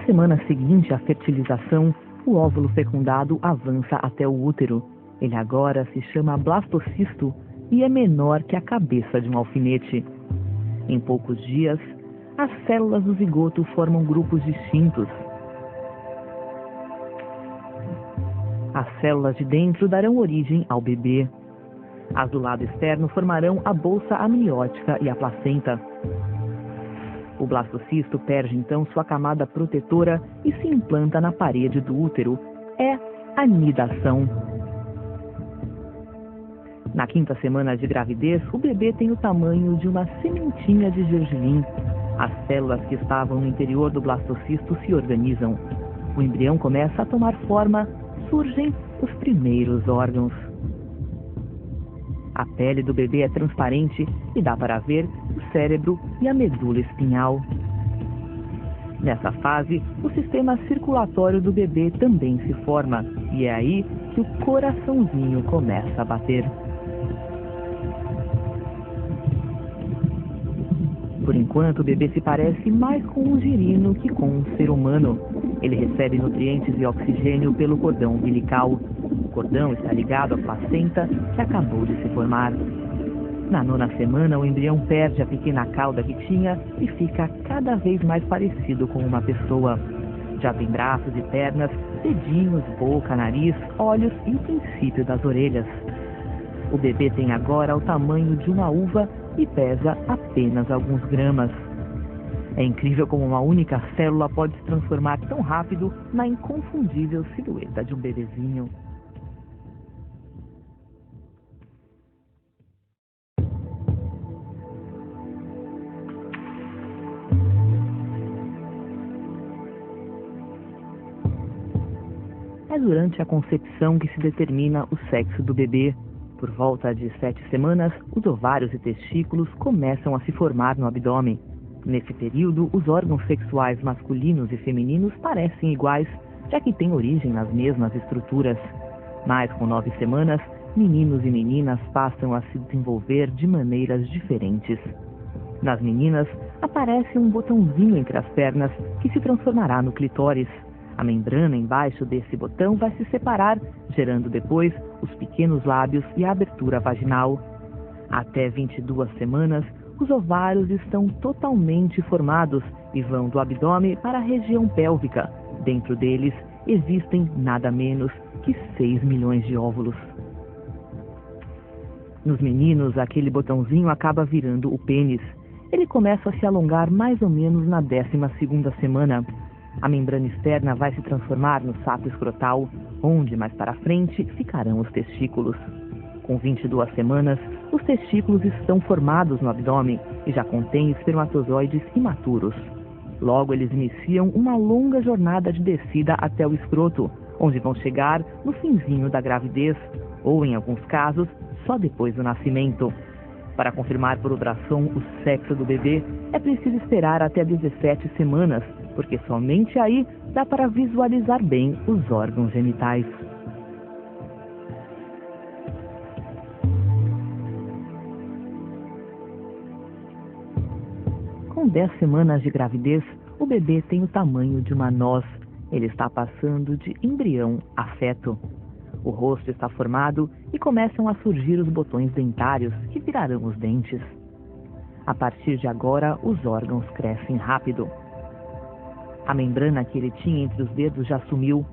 semana seguinte à fertilização, o óvulo fecundado avança até o útero. Ele agora se chama blastocisto e é menor que a cabeça de um alfinete. Em poucos dias, as células do zigoto formam grupos distintos. As células de dentro darão origem ao bebê. As do lado externo formarão a bolsa amniótica e a placenta. O blastocisto perde então sua camada protetora e se implanta na parede do útero. É a nidação. Na 5ª semana de gravidez, o bebê tem o tamanho de uma sementinha de gergelim. As células que estavam no interior do blastocisto se organizam. O embrião começa a tomar forma, surgem os primeiros órgãos. A pele do bebê é transparente e dá para ver o cérebro e a medula espinhal. Nessa fase, o sistema circulatório do bebê também se forma, e é aí que o coraçãozinho começa a bater. Por enquanto, o bebê se parece mais com um girino que com um ser humano. Ele recebe nutrientes e oxigênio pelo cordão umbilical. O cordão está ligado à placenta que acabou de se formar. Na 9ª semana, o embrião perde a pequena cauda que tinha e fica cada vez mais parecido com uma pessoa. Já tem braços e pernas, dedinhos, boca, nariz, olhos e o princípio das orelhas. O bebê tem agora o tamanho de uma uva e pesa apenas alguns gramas. É incrível como uma única célula pode se transformar tão rápido na inconfundível silhueta de um bebezinho. É durante a concepção que se determina o sexo do bebê. Por volta de 7 semanas, os ovários e testículos começam a se formar no abdômen. Nesse período, os órgãos sexuais masculinos e femininos parecem iguais, já que têm origem nas mesmas estruturas. Mas com 9 semanas, meninos e meninas passam a se desenvolver de maneiras diferentes. Nas meninas, aparece um botãozinho entre as pernas que se transformará no clitóris. A membrana embaixo desse botão vai se separar, gerando depois os pequenos lábios e a abertura vaginal. Até 22 semanas, os ovários estão totalmente formados e vão do abdômen para a região pélvica. Dentro deles existem nada menos que 6 milhões de óvulos. Nos meninos, aquele botãozinho acaba virando o pênis. Ele começa a se alongar mais ou menos na 12ª semana. A membrana externa vai se transformar no saco escrotal, onde mais para frente ficarão os testículos. Com 22 semanas, os testículos estão formados no abdômen e já contêm espermatozoides imaturos. Logo, eles iniciam uma longa jornada de descida até o escroto, onde vão chegar no finzinho da gravidez, ou em alguns casos, só depois do nascimento. Para confirmar por ultrassom o sexo do bebê, é preciso esperar até 17 semanas, porque somente aí dá para visualizar bem os órgãos genitais. Com 10 semanas de gravidez, o bebê tem o tamanho de uma noz. Ele está passando de embrião a feto. O rosto está formado e começam a surgir os botões dentários, que virarão os dentes. A partir de agora, os órgãos crescem rápido. A membrana que ele tinha entre os dedos já sumiu.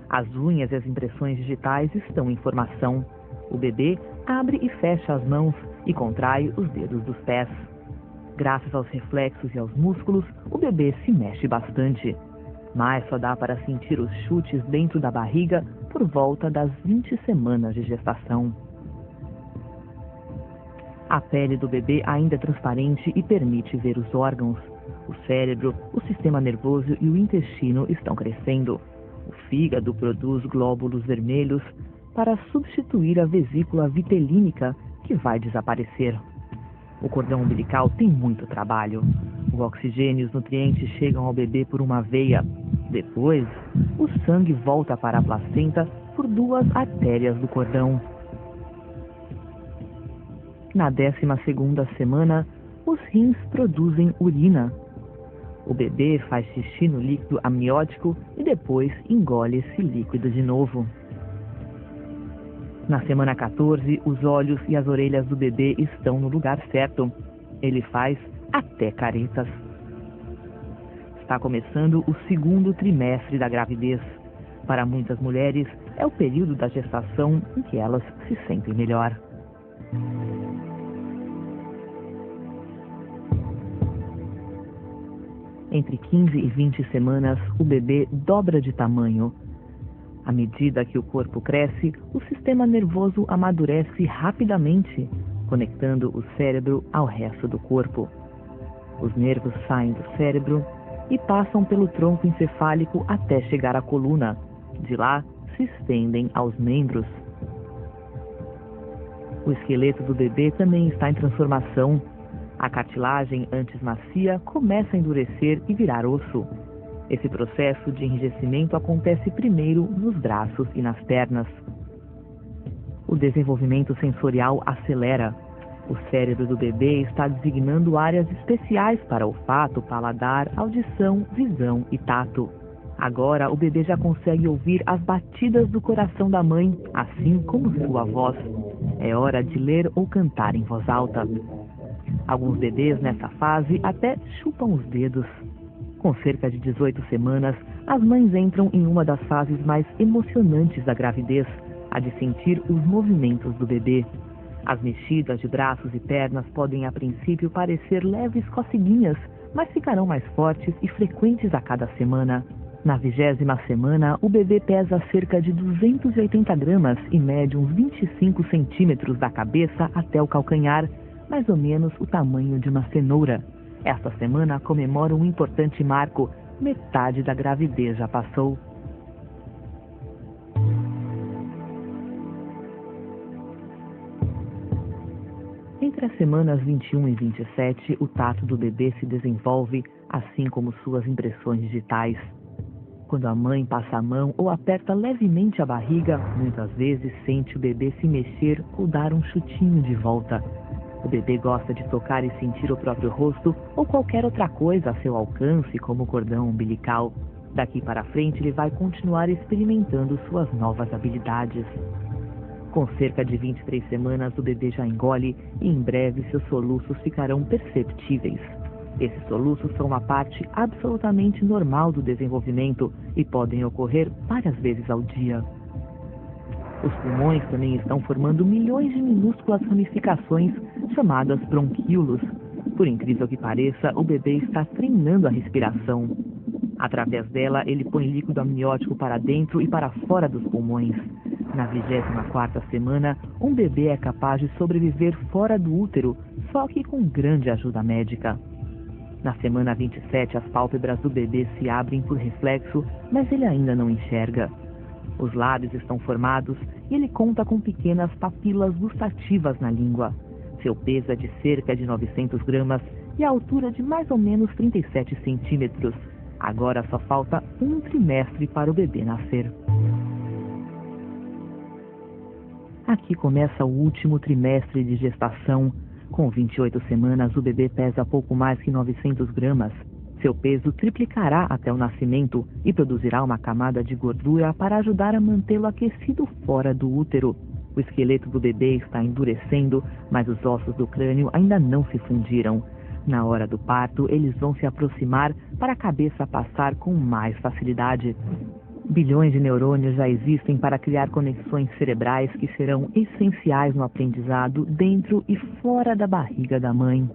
As unhas e as impressões digitais estão em formação. O bebê abre e fecha as mãos e contrai os dedos dos pés. Graças aos reflexos e aos músculos, o bebê se mexe bastante. Mas só dá para sentir os chutes dentro da barriga por volta das 20 semanas de gestação. A pele do bebê ainda é transparente e permite ver os órgãos. O cérebro, o sistema nervoso e o intestino estão crescendo. O fígado produz glóbulos vermelhos para substituir a vesícula vitelínica, que vai desaparecer. O cordão umbilical tem muito trabalho. O oxigênio e os nutrientes chegam ao bebê por uma veia. Depois, o sangue volta para a placenta por 2 artérias do cordão. Na 12ª semana, os rins produzem urina. O bebê faz xixi no líquido amniótico e depois engole esse líquido de novo. Na semana 14, os olhos e as orelhas do bebê estão no lugar certo. Ele faz até caretas. Está começando o segundo trimestre da gravidez. Para muitas mulheres, é o período da gestação em que elas se sentem melhor. Entre 15 e 20 semanas, o bebê dobra de tamanho. À medida que o corpo cresce, o sistema nervoso amadurece rapidamente, conectando o cérebro ao resto do corpo. Os nervos saem do cérebro e passam pelo tronco encefálico até chegar à coluna. De lá, se estendem aos membros. O esqueleto do bebê também está em transformação. A cartilagem, antes macia, começa a endurecer e virar osso. Esse processo de enrijecimento acontece primeiro nos braços e nas pernas. O desenvolvimento sensorial acelera. O cérebro do bebê está designando áreas especiais para olfato, paladar, audição, visão e tato. Agora o bebê já consegue ouvir as batidas do coração da mãe, assim como sua voz. É hora de ler ou cantar em voz alta. Alguns bebês nessa fase até chupam os dedos. Com cerca de 18 semanas, as mães entram em uma das fases mais emocionantes da gravidez, a de sentir os movimentos do bebê. As mexidas de braços e pernas podem a princípio parecer leves coceguinhas, mas ficarão mais fortes e frequentes a cada semana. Na 20ª semana, o bebê pesa cerca de 280 gramas e mede uns 25 centímetros da cabeça até o calcanhar, mais ou menos o tamanho de uma cenoura. Esta semana comemora um importante marco. Metade da gravidez já passou. Entre as semanas 21 e 27, o tato do bebê se desenvolve, assim como suas impressões digitais. Quando a mãe passa a mão ou aperta levemente a barriga, muitas vezes sente o bebê se mexer ou dar um chutinho de volta. O bebê gosta de tocar e sentir o próprio rosto ou qualquer outra coisa a seu alcance, como o cordão umbilical. Daqui para frente, ele vai continuar experimentando suas novas habilidades. Com cerca de 23 semanas, o bebê já engole e em breve seus soluços ficarão perceptíveis. Esses soluços são uma parte absolutamente normal do desenvolvimento e podem ocorrer várias vezes ao dia. Os pulmões também estão formando milhões de minúsculas ramificações chamadas bronquíolos. Por incrível que pareça, o bebê está treinando a respiração. Através dela, ele põe líquido amniótico para dentro e para fora dos pulmões. Na 24ª semana, um bebê é capaz de sobreviver fora do útero, só que com grande ajuda médica. Na semana 27, as pálpebras do bebê se abrem por reflexo, mas ele ainda não enxerga. Os lábios estão formados e ele conta com pequenas papilas gustativas na língua. Seu peso é de cerca de 900 gramas e a altura de mais ou menos 37 centímetros. Agora só falta um trimestre para o bebê nascer. Aqui começa o último trimestre de gestação. Com 28 semanas, o bebê pesa pouco mais que 900 gramas. Seu peso triplicará até o nascimento e produzirá uma camada de gordura para ajudar a mantê-lo aquecido fora do útero. O esqueleto do bebê está endurecendo, mas os ossos do crânio ainda não se fundiram. Na hora do parto, eles vão se aproximar para a cabeça passar com mais facilidade. Bilhões de neurônios já existem para criar conexões cerebrais que serão essenciais no aprendizado dentro e fora da barriga da mãe.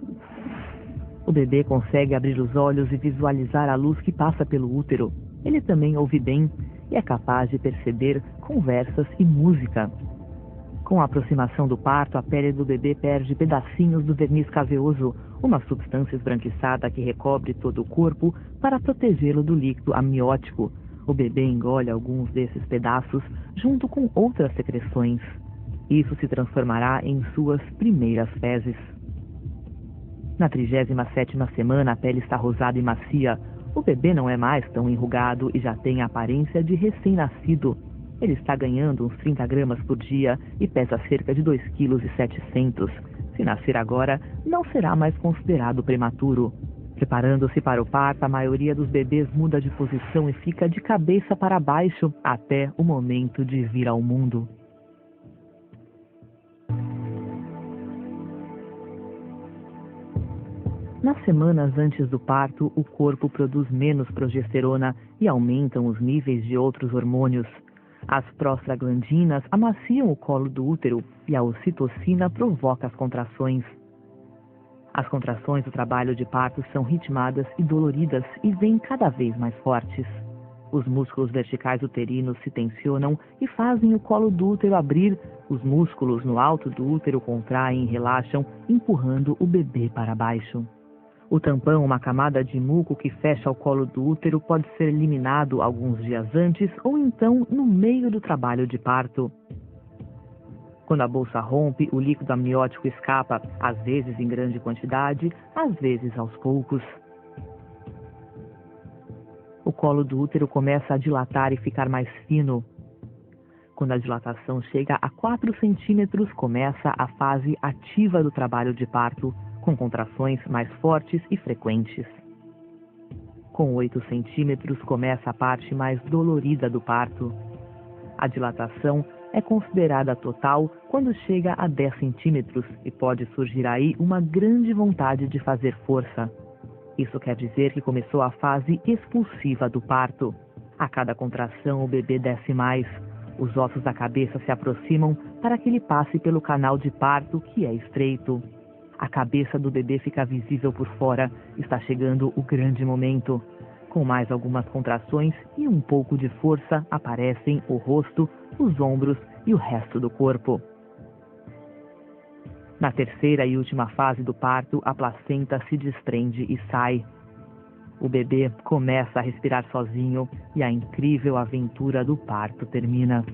O bebê consegue abrir os olhos e visualizar a luz que passa pelo útero. Ele também ouve bem e é capaz de perceber conversas e música. Com a aproximação do parto, a pele do bebê perde pedacinhos do verniz caseoso, uma substância esbranquiçada que recobre todo o corpo para protegê-lo do líquido amniótico. O bebê engole alguns desses pedaços junto com outras secreções. Isso se transformará em suas primeiras fezes. Na 37ª semana, a pele está rosada e macia. O bebê não é mais tão enrugado e já tem a aparência de recém-nascido. Ele está ganhando uns 30 gramas por dia e pesa cerca de 2,7 kg. Se nascer agora, não será mais considerado prematuro. Preparando-se para o parto, a maioria dos bebês muda de posição e fica de cabeça para baixo até o momento de vir ao mundo. Nas semanas antes do parto, o corpo produz menos progesterona e aumentam os níveis de outros hormônios. As prostaglandinas amaciam o colo do útero e a ocitocina provoca as contrações. As contrações do trabalho de parto são ritmadas e doloridas e vêm cada vez mais fortes. Os músculos verticais uterinos se tensionam e fazem o colo do útero abrir. Os músculos no alto do útero contraem e relaxam, empurrando o bebê para baixo. O tampão, uma camada de muco que fecha o colo do útero, pode ser eliminado alguns dias antes ou então no meio do trabalho de parto. Quando a bolsa rompe, o líquido amniótico escapa, às vezes em grande quantidade, às vezes aos poucos. O colo do útero começa a dilatar e ficar mais fino. Quando a dilatação chega a 4 centímetros, começa a fase ativa do trabalho de parto, com contrações mais fortes e frequentes. Com 8 centímetros, começa a parte mais dolorida do parto. A dilatação é considerada total quando chega a 10 centímetros e pode surgir aí uma grande vontade de fazer força. Isso quer dizer que começou a fase expulsiva do parto. A cada contração, o bebê desce mais. Os ossos da cabeça se aproximam para que ele passe pelo canal de parto, que é estreito. A cabeça do bebê fica visível por fora. Está chegando o grande momento. Com mais algumas contrações e um pouco de força, aparecem o rosto, os ombros e o resto do corpo. Na terceira e última fase do parto, a placenta se desprende e sai. O bebê começa a respirar sozinho e a incrível aventura do parto termina.